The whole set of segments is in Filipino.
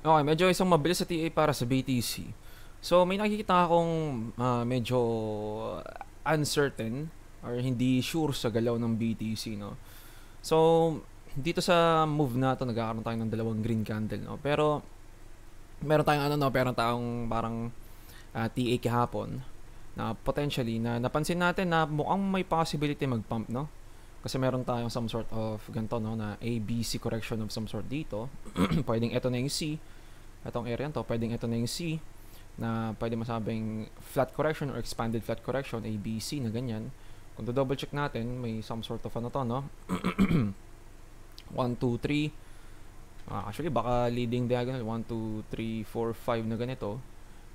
Okay, medyo isang mabilis sa TA para sa BTC. So, may nakikita akong medyo uncertain or hindi sure sa galaw ng BTC, no? So, dito sa move na to, nagkakaroon tayo ng dalawang green candle, no? Pero, meron tayong ano, no? Meron tayong parang TA kahapon na potentially na napansin natin na mukhang may possibility mag-pump, no? Kasi meron tayong some sort of ganito, no? Na A, B, C correction of some sort dito. Pwedeng ito na yung C. Itong area to, pwedeng ito na yung C na pwede masabing flat correction or expanded flat correction, A, B, C na ganyan. Kung double check natin, may some sort of ano to, no? 1, 2, 3. Actually, baka leading diagonal, 1, 2, 3, 4, 5 na ganito.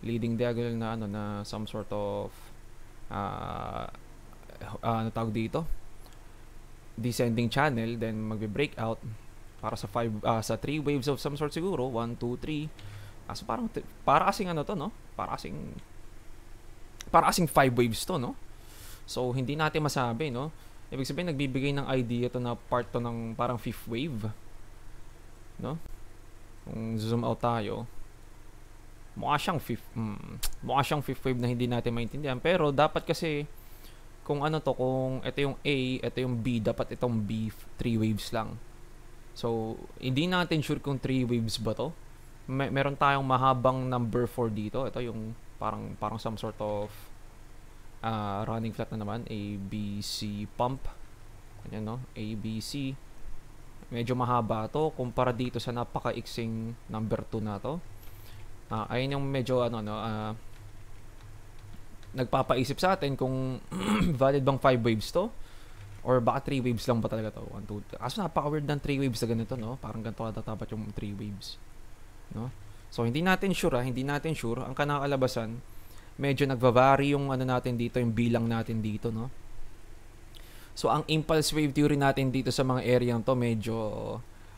Leading diagonal na ano, na some sort of ano tawag dito? Descending channel, then magbe-breakout para sa 5 sa 3 waves of some sort siguro, 1, 2, 3. So parang para kasing ano to, no? Para kasing 5 waves to, no? So hindi natin masabi, no? Ibig sabihin nagbibigay ng idea to na part to ng parang fifth wave, no? Kung zoom out tayo, mukha siyang fifth wave na hindi natin maintindihan, pero dapat kasi kung ano to, kung ito yung A, ito yung B, dapat itong B 3 waves lang. So hindi natin sure kung 3 waves ba to. Meron tayong mahabang number 4 dito. Ito yung parang some sort of running flat na naman, A, B, C pump. Ganyan, no? A, B, C. Medyo mahaba to kumpara dito sa napakaiksing number 2 na to. Ayun yung medyo ano, no, nagpapaisip sa atin kung valid bang 5 waves to or baka 3 waves lang ba talaga to. 1, 2, kaso napaka-weird ng 3 waves na ganito, no? Parang ganito katatapat yung 3 waves, no? So hindi natin sure, hindi natin sure. Ang kanakalabasan, medyo nagva-vary yung ano natin dito, yung bilang natin dito, no? So ang impulse wave theory natin dito sa mga area to medyo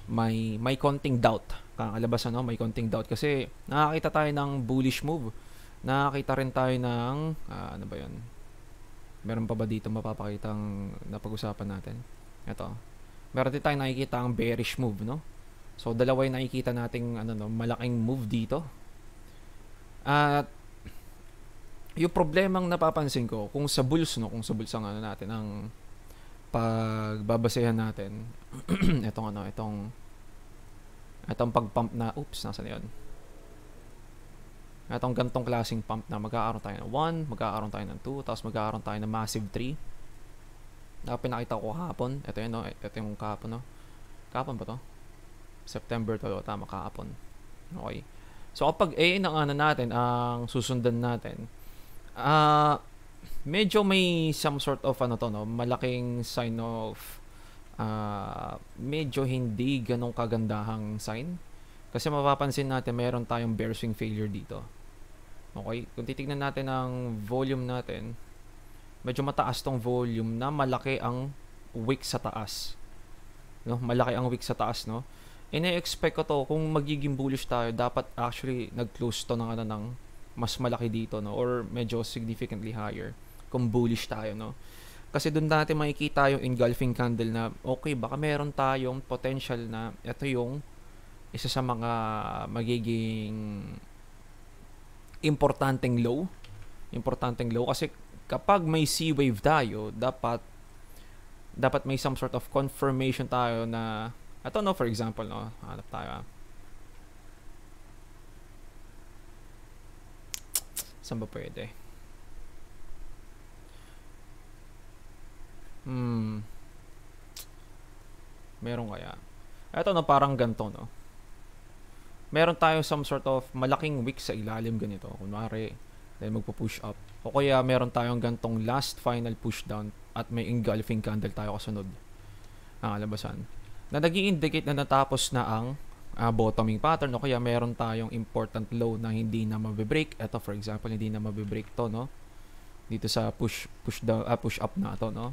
may konting doubt. Kakalabasan, no? May konting doubt kasi nakakita tayo ng bullish move. Nakakita rin tayo ng ano ba 'yon? Meron pa ba dito mapapakitang napag-usapan natin? Ito. Meron din tayong nakikita ang bearish move, no? So dalawa yung nakikita nating ano, no, malaking move dito. At yung problemang napapansin ko kung sa bulls, no, kung sa bulls ang ano natin, ang pagbabasehan natin itong pag-pump na, nasa na yun? Itong gantong klaseng pump na magkakaroon tayo ng 1, magkakaroon tayo ng 2, tapos magkakaroon tayo ng massive 3. Pinakita ko kahapon. Ito yun, no? Ito yung kahapon, no? Kahapon ba to? September to, tama, kahapon. Okay. So kapag ang ano natin, ang susundan natin, medyo may some sort of ano to, no? Malaking sign of medyo hindi ganong kagandahang sign. Kasi mapapansin natin meron tayong bear swing failure dito. Okay? Kung titignan natin ang volume natin, medyo mataas tong volume na malaki ang wick sa taas. No? Malaki ang wick sa taas, no? Ine-expect ko to, kung magiging bullish tayo, dapat actually nag-close to ng ano ng mas malaki dito, no? Or medyo significantly higher kung bullish tayo, no? Kasi doon natin makikita yung engulfing candle na okay, baka meron tayong potential na ito yung isa sa mga magiging importanteng low kasi kapag may C wave tayo, dapat may some sort of confirmation tayo na ito, no, for example, no, hanap tayo. Saan ba pwede? Meron kaya? Ito, no, parang ganito, no. Meron tayo some sort of malaking wick sa ilalim ganito. Kunwari, then magpo-push up. O kaya meron tayong gantong last final push down at may engulfing candle tayo kasunod. Ang alabasan. Na nag-i-indicate na natapos na ang bottoming pattern o kaya meron tayong important low na hindi na mabe-break. Ito for example, hindi na mabe-break to, no? Dito sa push up na to, no?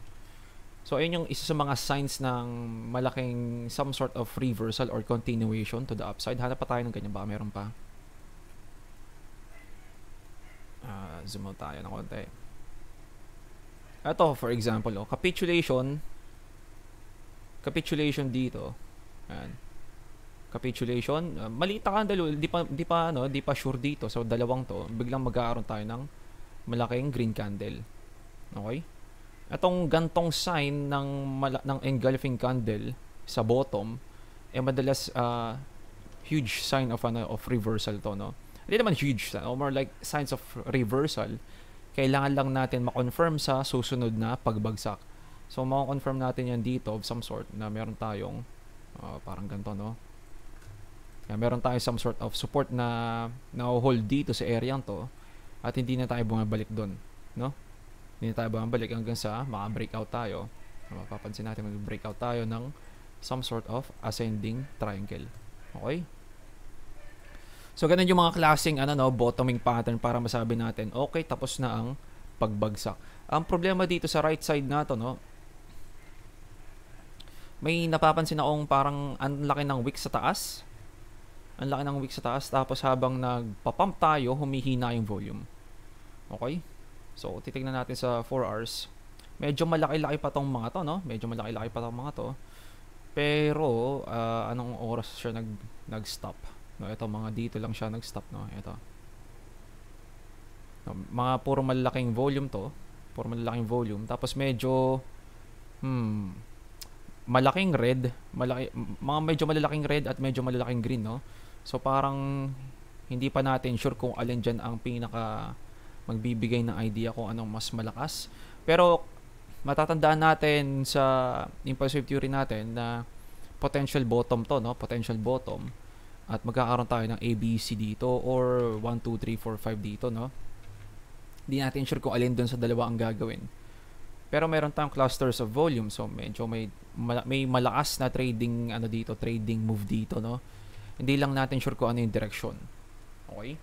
So ayun yung isa sa mga signs ng malaking some sort of reversal or continuation to the upside. Hanap pa tayo ng ganyan, baka meron pa. Zoom out tayo ng konti. Ito for example, capitulation dito. Ayan. capitulation. Maliit na candle, di pa sure dito. So dalawang to, biglang magkakaroon tayo ng malaking green candle. Okay? Itong gantong sign ng engulfing candle sa bottom madalas huge sign of reversal to, no? Hindi naman huge, more like signs of reversal. Kailangan lang natin ma-confirm sa susunod na pagbagsak. So ma-confirm natin yan dito of some sort na meron tayong parang ganito, no? Meron tayong some sort of support na hold dito sa area to at hindi na tayo bumabalik doon, no? Hindi na tayo bumabalik hanggang sa maka-breakout tayo. Mapapansin natin mag-breakout tayo ng some sort of ascending triangle. Okay? So ganun yung mga klaseng bottoming pattern para masabi natin, okay, tapos na ang pagbagsak. Ang problema dito sa right side na to, no? May napapansin akong parang ang laki ng wick sa taas. Ang laki ng wick sa taas, tapos habang nagpa-pump tayo, humihina yung volume. Okay? So titignan natin sa 4 hours. Medyo malaki-laki pa tong mga to, no? Medyo malaki-laki pa tong mga to. Pero anong oras siya nag-stop? No, ito mga dito lang siya nag-stop, no. Ito. No, mga puro malalaking volume to. Puro malalaking volume. Tapos medyo malaking red, mga medyo malalaking red at medyo malalaking green, no. So parang hindi pa natin sure kung alin diyan ang pinaka magbibigay ng idea kung anong mas malakas. Pero matatandaan natin sa impulsive theory natin na potential bottom to, no? Potential bottom. At magkakaroon tayo ng ABC dito or 1, 2, 3, 4, 5 dito, no? Hindi natin sure kung alin dun sa dalawa ang gagawin. Pero meron tayong clusters of volume. So medyo may malakas na trading trading move dito, no? Hindi lang natin sure kung ano yung direction. Okay?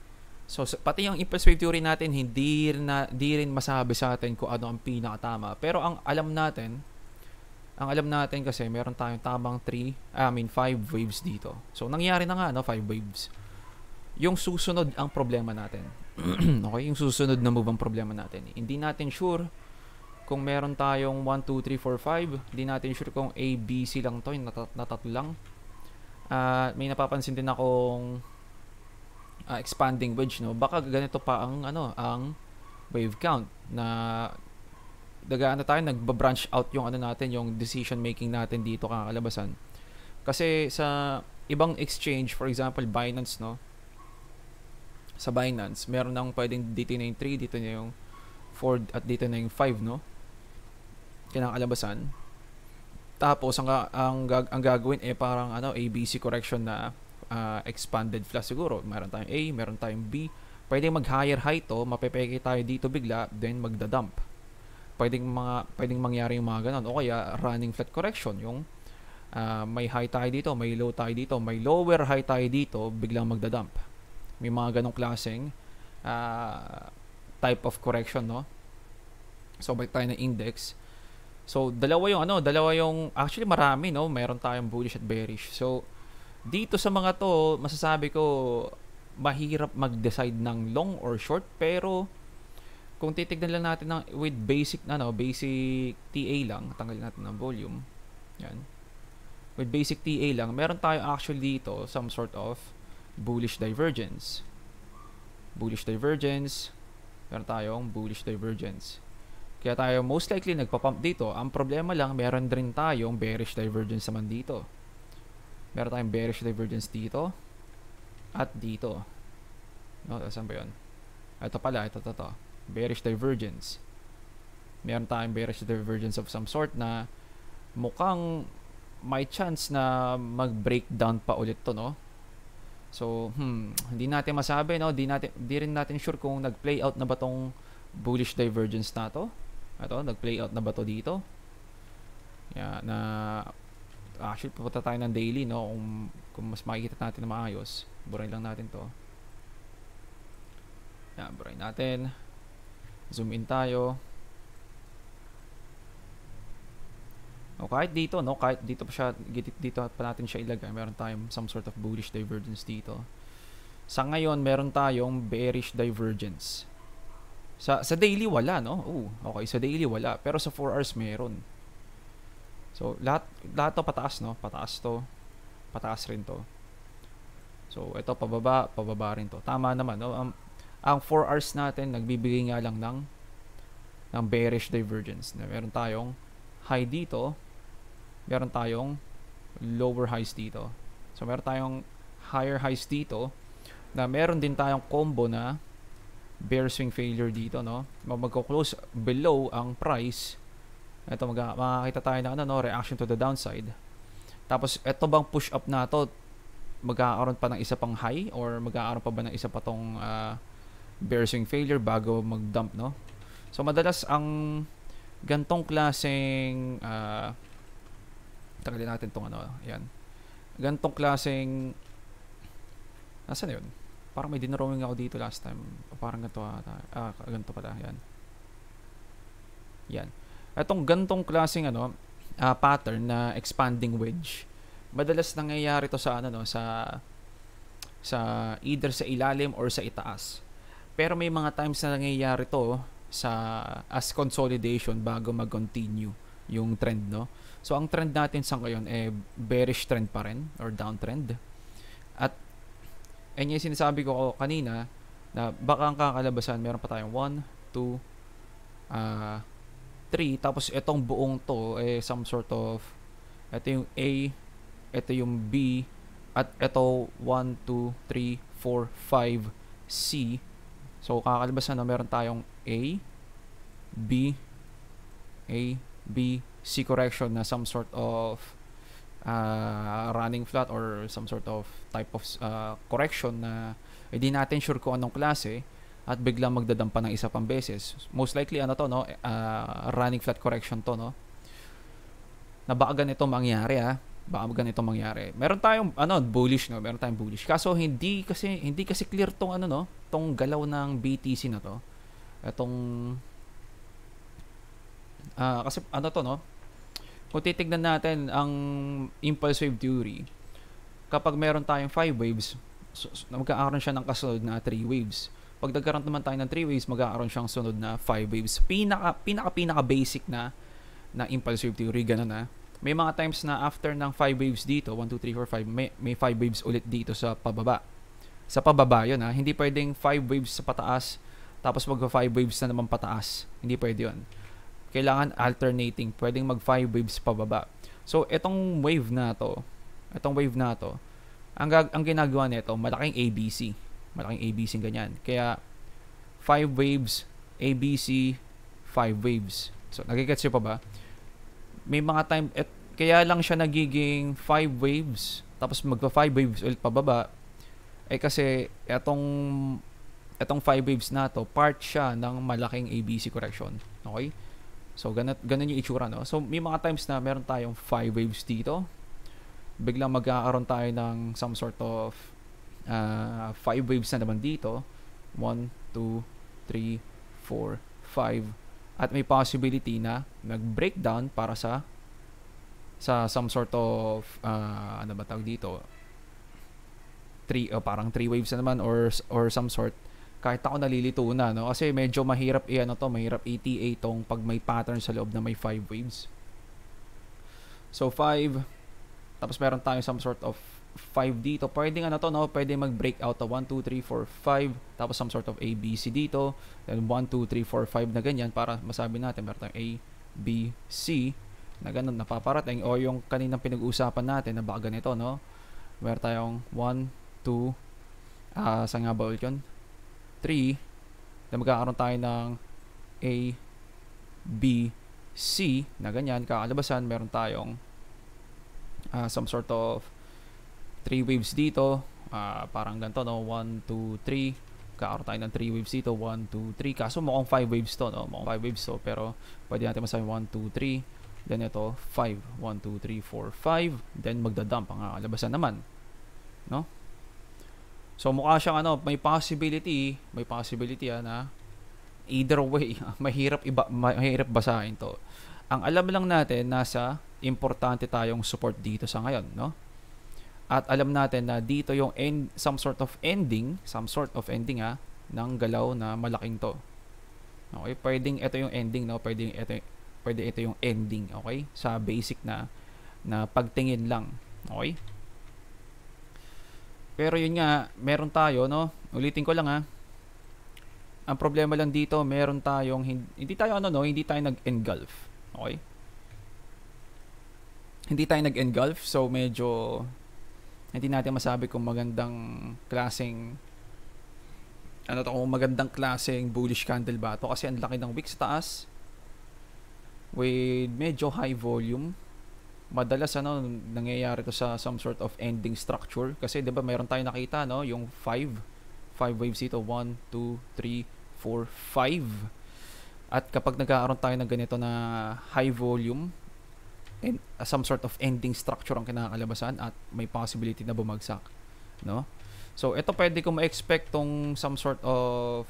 So pati yung impulsive theory natin hindi rin masabi sa atin kung ano ang pinakatama. Pero ang alam natin kasi meron tayong tamang 5 waves dito. So nangyari na nga 5 waves. Yung susunod ang problema natin. Okay, yung susunod na move ang problema natin. Hindi natin sure kung meron tayong 1, 2, 3, 4, 5. Hindi natin sure kung A, B, C lang to, yung natatlo lang. May napapansin din akong expanding wedge, no. Baka ganito pa ang wave count na tayo nagba-branch out yung natin, yung decision making natin dito kakalabasan. Kasi sa ibang exchange, for example Binance, no. Sa Binance, meron nang pwedeng dito na yung 3, dito na yung 4 at dito na yung 5, no. Kinakalabasan. Tapos ang gagawin parang ABC correction na expanded flash siguro. Meron tayong A, meron tayong B. Pwedeng mag-higher high to, mapepeke tayo dito bigla, then magda-dump. Pwedeng mangyari yung mga ganun. O kaya running flat correction, yung may high tayo dito, may low tayo dito, may lower high tayo dito, biglang magda-dump. May mga ganong klaseng type of correction, no? So balik tayo ng index. So dalawa yung actually marami, no? Meron tayong bullish at bearish. So dito sa mga to, masasabi ko mahirap mag-decide ng long or short, pero kung titignan lang natin with basic TA lang, tanggalin natin ng volume. Yan. With basic TA lang, meron tayo actually dito some sort of bullish divergence. Bullish divergence. Meron tayong bullish divergence. Kaya tayo most likely nagpa-pump dito. Ang problema lang, meron din tayong bearish divergence naman dito. Meron tayong bearish divergence dito at dito. No, saan ba yun? Ito pala, ito. Bearish divergence. Meron tayong bearish divergence of some sort na mukhang may chance na mag-breakdown pa ulit to, no? So, hindi natin masabi, no? Di rin natin sure kung nag-play out na ba tong bullish divergence na to. Ito, nag-play out na ba to dito? Yeah, na actually pupunta tayo ng daily, no, kung mas makikita natin na maayos. Burahin lang natin to. Yan, burahin natin. Zoom in tayo. O kahit dito, no, kahit dito pa natin siya ilagay, meron tayong some sort of bullish divergence dito. Sa ngayon, meron tayong bearish divergence. Sa daily wala, no? Okay, sa daily wala, pero sa 4 hours meron. So, lahat to pataas, no? Pataas to. Pataas rin to. So, ito pababa rin to. Tama naman, no? Ang 4 hours natin, nagbibigay nga lang ng bearish divergence. Na meron tayong high dito, meron tayong lower highs dito. So, meron tayong higher highs dito, na meron din tayong combo na bear swing failure dito, no? Magko-close below ang price. Ito, makakita tayo na reaction to the downside. Tapos, ito bang push up na to, magkakaroon pa ng isa pang high or magkakaroon pa ba ng isa pa tong bear swing failure bago mag-dump, no? So, madalas ang gantong klaseng tagalin natin tong yan. Gantong klaseng nasaan na yun? Parang may dinrawing ako dito last time. Parang ganito ganito pala, yan. Yan. Itong gantong klaseng pattern na expanding wedge, madalas nangyayari to sa sa either sa ilalim or sa itaas. Pero may mga times na nangyayari to as consolidation bago mag-continue yung trend, no? So ang trend natin sa ngayon bearish trend pa rin or downtrend. At yung sinasabi ko kanina na baka ang kakalabasan, meron pa tayong 1, 2, 3, tapos itong buong to some sort of, ito yung A, ito yung B, at ito 1, 2, 3, 4, 5, C. So kakalabasan na meron tayong A, B, C correction na some sort of running flat or some sort of type of correction na hindi natin sure kung anong klase, at biglang magdadampa ng isa pang beses. Most likely running flat correction to, no? Na baka ganito mangyari, meron tayong bullish, no? Meron tayong bullish. Kaso hindi kasi clear tong tong galaw ng BTC na to. Etong kasi no? Kung titignan natin ang impulse wave theory, kapag meron tayong 5 waves, magkakaroon siya ng kasunod na 3 waves. Pag nagkaroon naman tayo ng 3 waves, magkakaroon siyang sunod na 5 waves. Pinaka basic na impulse wave theory, ganun na. May mga times na after ng 5 waves dito, 1, 2, 3, 4, 5, may 5 waves ulit dito sa pababa. Sa pababa yun, Hindi pwedeng 5 waves sa pataas, tapos mag 5 waves na naman pataas. Hindi pwede yun. Kailangan alternating. Pwedeng mag 5 waves pababa. So, itong wave na to, ang ginagawa nito, malaking ABC. Malaking ABC ganyan. Kaya 5 waves, ABC, 5 waves. So, nagigets nyo pa ba? May mga time, kaya lang siya nagiging 5 waves, tapos magpa 5 waves ulit pababa, kasi etong 5 waves na to, part siya ng malaking ABC correction. Okay? So, ganun yung itsura, no? So, may mga times na meron tayong 5 waves dito, biglang magkakaroon tayo ng some sort of 5 waves na naman dito, 1, 2, 3, 4, 5, at may possibility na nag-breakdown para sa some sort of ano ba tawag dito, parang 3 waves na naman or some sort. Kahit ako nalilito na, no? Kasi medyo mahirap mahirap ETA tong pag may pattern sa loob na may 5 waves. So 5, tapos meron tayong some sort of 5 dito. Pwedeng pwedeng mag-breakout to 1, 2, 3, 4, 5, tapos some sort of ABC dito, then 1, 2, 3, 4, 5 na ganyan, para masabi natin meron tayong A, B, C na ganun napaparating, o yung kaninang pinag-uusapan natin na baka ganito, no? Meron tayong 1, 2, saan nga ba ulit yun? 3, na magkakaroon tayo ng A, B, C na ganyan. Kakalabasan, meron tayong some sort of 3 waves dito, parang ganito, no? 1, 2, 3, kakaroon tayo ng 3 waves dito, 1, 2, 3, kaso mukhang 5 waves to, no? Mukhang 5 waves to, pero pwede natin masabi 1, 2, 3, then ito 5, 1, 2, 3, 4, 5, then magdadump ang kakalabasan naman, no? So mukha siyang may possibility na either way, mahirap basahin to. Ang alam lang natin, nasa importante tayong support dito sa ngayon, no? At alam natin na dito yung some sort of ending ng galaw na malaking to. Okay, pwedeng ito yung ending, no? Pwede ito yung ending, okay? Sa basic na pagtingin lang, okay? Pero yun nga, meron tayo, no? Ulitin ko lang ha. Ang problema lang dito, meron tayong hindi tayo hindi tayo nag-engulf. Okay? Hindi tayo nag-engulf, so medyo hindi natin masabi kung magandang klaseng kung magandang klaseng bullish candle ba to, kasi ang laki ng wick sa taas with medyo high volume. Madalas nangyayari to sa some sort of ending structure, kasi 'di ba meron tayong nakita yung 5 waves dito, 1 2 3 4 5. At kapag nagkakaroon tayo ng ganito na high volume and some sort of ending structure ang kinakalabasan, at may possibility na bumagsak, no? So ito pwede ko ma-expect tong some sort of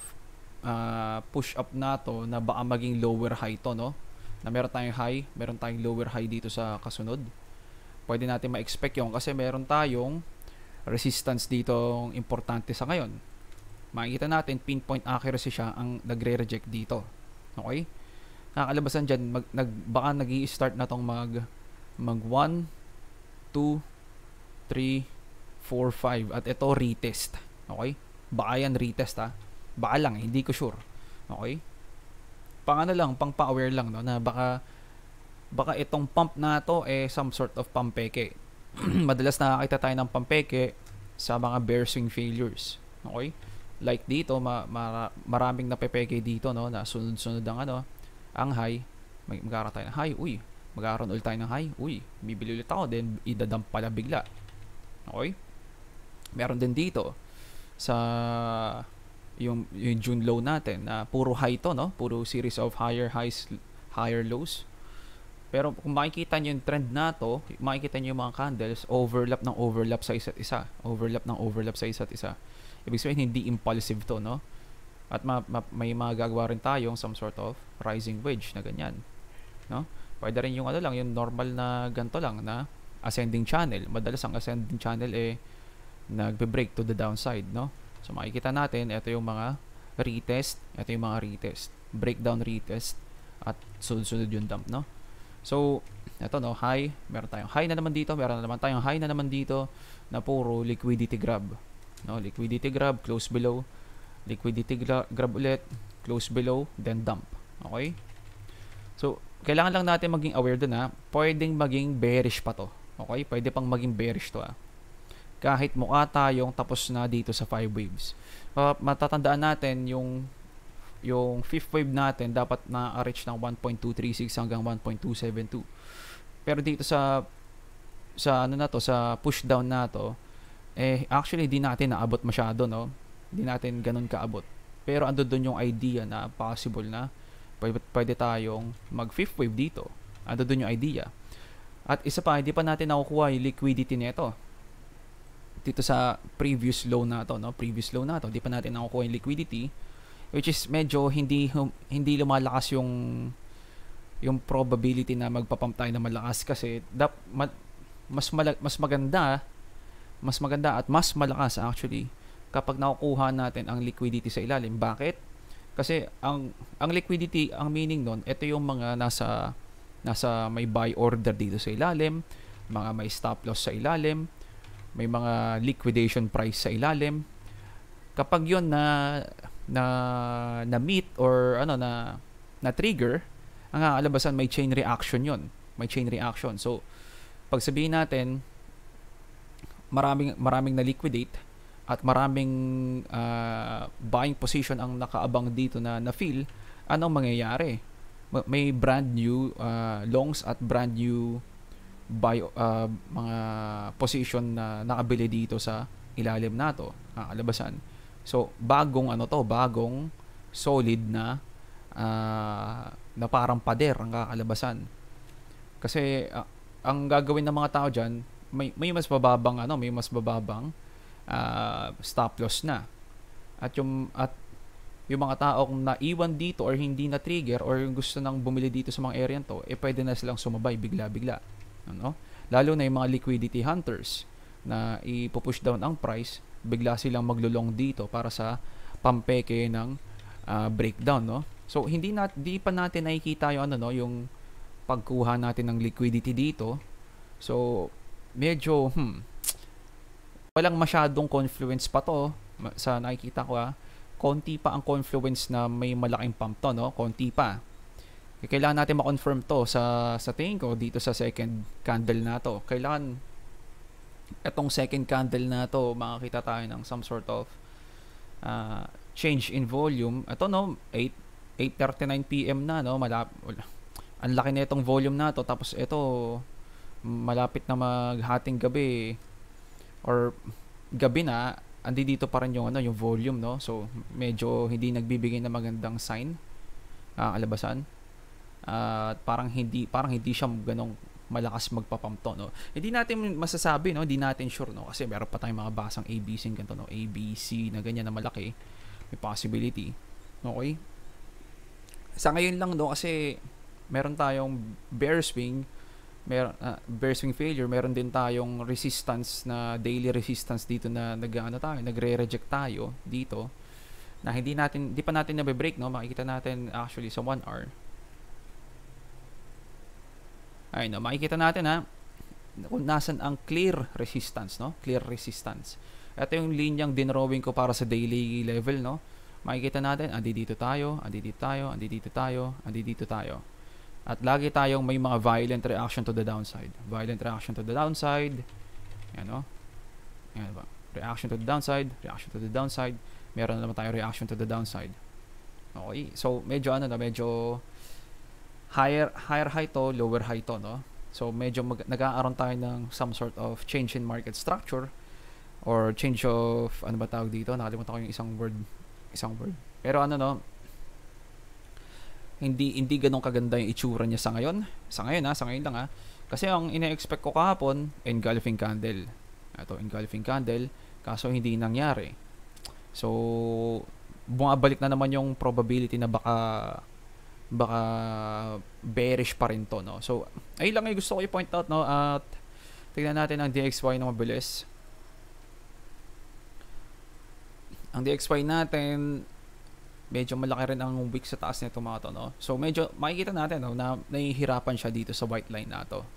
push up na to, na baka maging lower high to, no? Na meron tayong high, meron tayong lower high dito sa kasunod. Pwede natin ma-expect yun kasi meron tayong resistance dito importante sa ngayon. Makikita natin pinpoint accuracy siya ang nagre-reject dito. Okay? Nakakalabasan dyan, baka nag-i-start na tong mag 1 2 3 4 5, at ito retest. Okay? Baka yan retest ha. Baka lang, hindi ko sure. Okay? Pang power lang, no, na baka itong pump na to some sort of pampeke. Madalas nakakita tayo ng pampeke sa mga bear swing failures. Okay? Like dito, maraming napepeke dito, no, na sunod-sunod ang high. Magkakaroon tayo ng high, magkakaroon ulit tayo ng high, bibili ulit ako, then idadump pala bigla. Okay? Meron din dito sa yung June low natin na puro high to, no? Puro series of higher highs, higher lows. Pero kung makikita niyo yung trend na to, makikita niyo yung mga candles overlap sa isa't isa. Ibig sabihin hindi impulsive to, no? At may magagawa rin tayong some sort of rising wedge na ganyan, no? Pwede rin yung yung normal na ganto lang na ascending channel. Madalas ang ascending channel nagbe-break to the downside, no? So makikita natin, ito yung mga retest, breakdown retest, at sunod-sunod yung dump, no? So, ito high, meron tayong high na naman dito, na puro liquidity grab, no? Liquidity grab, close below, liquidity grab ulit, close below, then dump. Okay? So, kailangan lang natin maging aware dun pwedeng maging bearish pa to. Okay? Pwede pang maging bearish to kahit mukha tayong tapos na dito sa 5 waves. Matatandaan natin yung 5th wave natin dapat na-reach ng 1.236 hanggang 1.272. Pero dito sa sa push down na to, actually di natin naabot masyado, no? Di natin ganun kaabot. Pero ando doon yung idea na possible na pwede tayong mag 5th wave dito. Ando doon yung idea. At isa pa, hindi pa natin nakukuha yung liquidity nito. Dito sa previous low na to, di pa natin nakukuha yung liquidity, which is medyo hindi lumalakas yung probability na magpapump tayo na malakas, kasi mas maganda at mas malakas actually kapag nakukuha natin ang liquidity sa ilalim. Bakit? Kasi ang liquidity, ang meaning nun, ito yung mga nasa may buy order dito sa ilalim, mga may stop loss sa ilalim, may mga liquidation price sa ilalim. Kapag yun na meet or na trigger, ang kakalabasan may chain reaction yun. So pag sabihin natin maraming na liquidate at maraming buying position ang nakaabang dito na feel, anong mangyayari? May brand new longs at brand new buy mga position na nakabili dito sa ilalim na to, kakalabasan. So bagong solid na parang pader ang kakalabasan. Kasi ang gagawin ng mga tao diyan, may mas bababang stop loss na. At yung mga tao kung naiwan dito or hindi na trigger or yung gusto nang bumili dito sa mga area to, pwede na silang sumabay bigla-bigla, no? Lalo na yung mga liquidity hunters na ipupush down ang price, bigla silang maglulong dito para sa pampeke ng breakdown, no? So di pa natin nakikita yung yung pagkuha natin ng liquidity dito. So medyo walang masyadong confluence pa to sa nakikita ko konti pa ang confluence na may malaking pump to, no? Konti pa. Kailangan natin ma-confirm to sa tingin ko dito sa second candle na to. Kailangan itong second candle na to makakita tayo ng some sort of change in volume. Ito, no, 8:39 PM na, no, ang laki na itong volume na to, tapos ito malapit na maghating gabi or gabi na, andi dito pa rin yung yung volume, no. So medyo hindi nagbibigay ng magandang sign kalabasan. At parang hindi siya ganong malakas magpapump to, no. Hindi natin masasabi, no, hindi natin sure, no, kasi meron pa tayong mga basang ABC ganito, no, ABC na ganyan na malaki, may possibility. Okay, sa ngayon lang, no, kasi meron tayong bear swing, bear swing failure, meron din tayong resistance na daily resistance dito na nagre-reject tayo dito na hindi pa natin nabe-break, no. Makikita natin actually sa 1 hour. Ay, no, makikita natin kung nasan ang clear resistance, no? Clear resistance. Ito yung linyang dinrawing ko para sa daily level, no? Makikita natin, dito tayo. At lagi tayong may mga violent reaction to the downside. Violent reaction to the downside. Yan, no? Yan ba? Reaction to the downside. Meron naman tayong reaction to the downside. Okay. So, medyo higher high to, lower high to, no? So medyo nag-aaroon tayo ng some sort of change in market structure or change of ano ba tawag dito? Nakalimutan ko yung isang word. Pero no, hindi ganun kaganda yung itsura niya sa ngayon. Sa ngayon lang Kasi ang ina-expect ko kahapon, engulfing candle. Ito, engulfing candle, kaso hindi nangyari. So bumabalik na naman yung probability na baka bearish pa rin to, no. So ay lang ay gusto ko i-point out, no, at tingnan natin ang DXY na mabilis. Ang DXY natin medyo malaki rin ang wick sa taas nito, mga to, no. So medyo makikita natin, no, na nahihirapan siya dito sa white line na to,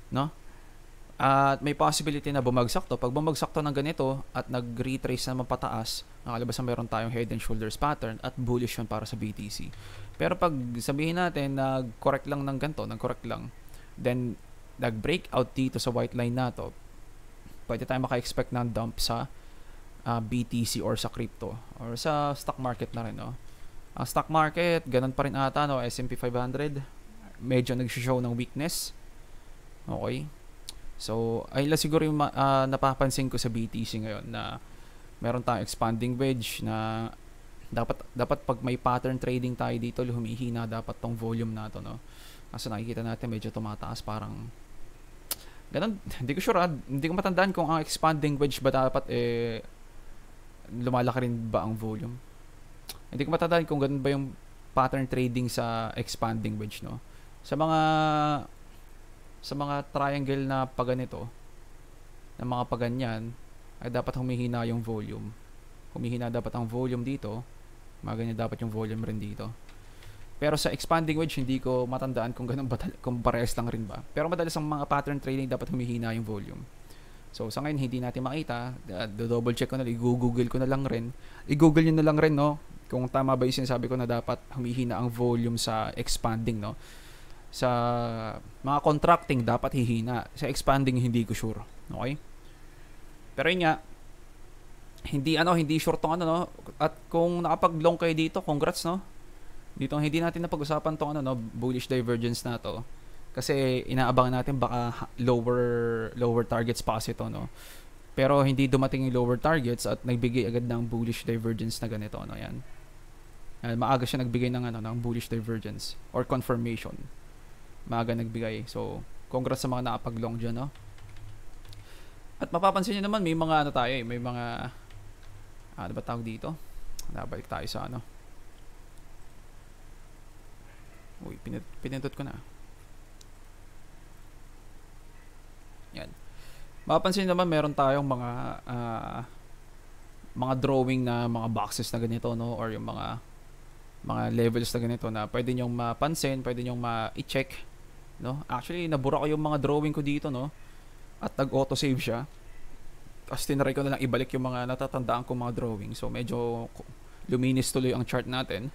no. At may possibility na bumagsak to. Pag bumagsak to ng ganito at nag-retrace naman pataas, nakalabas na meron tayong head and shoulders pattern at bullish yun para sa BTC. Pero pag sabihin natin nag-correct lang ng ganito, then nag-breakout dito sa white line na to, pwede tayo maka-expect ng dump sa BTC or sa crypto or sa stock market na rin, no. Ang stock market, ganun pa rin ata, no. S&P 500 medyo nag-show ng weakness. Okay. So, ayun lang siguro yung napapansin ko sa BTC ngayon, na meron tayong expanding wedge na dapat pag may pattern trading tayo dito, humihina dapat tong volume na to, no. Kasi nakikita natin medyo tumataas, parang ganun. Hindi ko sure, hindi ko matandaan kung ang expanding wedge ba dapat lumalaki rin ba ang volume. Hindi ko matandaan kung ganun ba yung pattern trading sa expanding wedge, no. Sa mga triangle na paganito, na mga paganyan, ay dapat humihina yung volume. Humihina dapat ang volume dito, ganyan dapat yung volume rin dito. Pero sa expanding wedge, hindi ko matandaan kung ganun ba, kung parehas lang rin ba. Pero madalas ang mga pattern trading dapat humihina yung volume. So sa ngayon hindi natin makita, double check ko na, i-google ko na lang rin. I-google niyo na lang rin, no, kung tama ba yung sinasabi ko na dapat humihina ang volume sa expanding, no. Sa mga contracting dapat hihina, sa expanding hindi ko sure. Okay? Pero yun nga, hindi sure tong no. At kung nakapag-long kayo dito, congrats, no. Dito hindi natin napag-usapan tong no, bullish divergence na to. Kasi inaabangan natin baka lower targets pa kasi to, no. Pero hindi dumating yung lower targets at nagbigay agad ng bullish divergence na ganito, no. Yan. Maaga siya nagbigay ng ng bullish divergence or confirmation. Maaga nagbigay. So, congrats sa mga nakapag-long dyan, no. At mapapansin nyo naman, may mga may mga ano ba tawag dito? Nabalik tayo sa Uy, pinindot ko na. Yan. Mapapansin naman, meron tayong mga drawing na mga boxes na ganito, no, or yung mga levels na ganito na pwede nyong mapansin, pwede nyong ma-check, no. Actually, nabura ko yung mga drawing ko dito, no, at nag-auto-save siya. Tapos tinry ko na lang ibalik yung mga natatandaan kong mga drawing. So medyo luminis tuloy ang chart natin.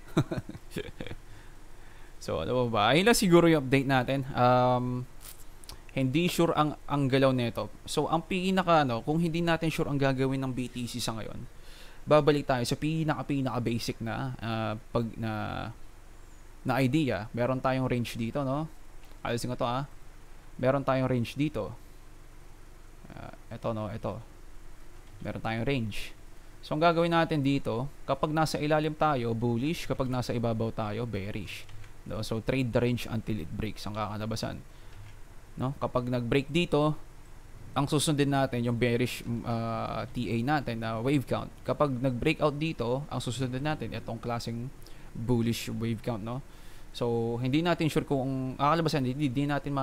So ano ba? Ayun lang siguro yung update natin. Hindi sure ang galaw nito. So ang pinaka ano, kung hindi natin sure ang gagawin ng BTC sa ngayon, babalik tayo sa pinaka basic na pag na idea. Meron tayong range dito, no? Alisin ko to Meron tayong range dito. Ito no, ito. Meron tayong range. So ang gagawin natin dito, kapag nasa ilalim tayo, bullish, kapag nasa ibabaw tayo, bearish. No? So trade the range until it breaks ang kakalabasan. No? Kapag nag-break dito, ang susundin natin yung bearish TA natin na wave count. Kapag nag-breakout dito, ang susundin natin itong klaseng bullish wave count, no? So hindi natin sure kung kakalabasan, hindi natin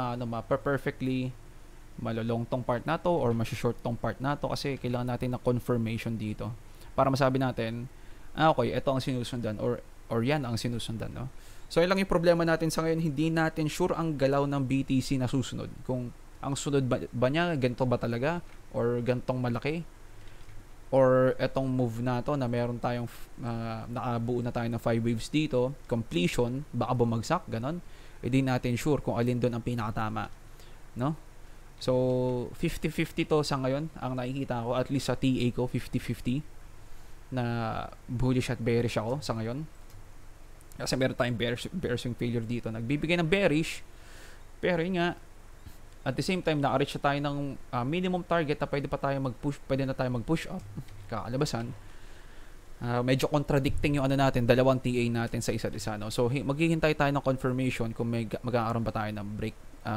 perfectly malolong tong part na to or short tong part na to kasi kailangan natin ng confirmation dito para masabi natin okay, ito ang sinusundan or yan ang sinusundan, no? So yun lang yung problema natin sa ngayon, hindi natin sure ang galaw ng BTC na susunod, kung ang sunod ba niya ganito ba talaga or gantong malaki or etong move na to na meron tayong nakabuo na tayo ng 5 waves dito, completion, baka bumagsak, ganon. Hindi natin sure kung alin doon ang pinakatama, no? So 50-50 to sa ngayon ang nakikita ko, at least sa TA ko 50-50 na bullish at bearish ako sa ngayon kasi meron tayong bearish failure dito, nagbibigay ng bearish, pero yun nga, at the same time naka-reach na tayo ng minimum target na pwede na tayo mag-push up kakalabasan. Medyo contradicting yung natin, dalawang TA natin sa isa't isa, no? So maghihintay tayo ng confirmation kung magkakaroon ba tayo ng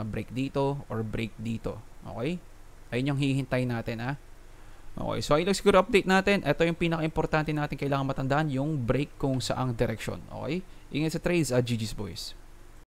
break dito or break dito. Okay? Ayun yung hihintay natin, Okay, so ayun lang siguro update natin. Ito yung pinaka-importante natin kailangan matandaan, yung break kung saang direction. Okay? Ingat sa trades, GG's boys.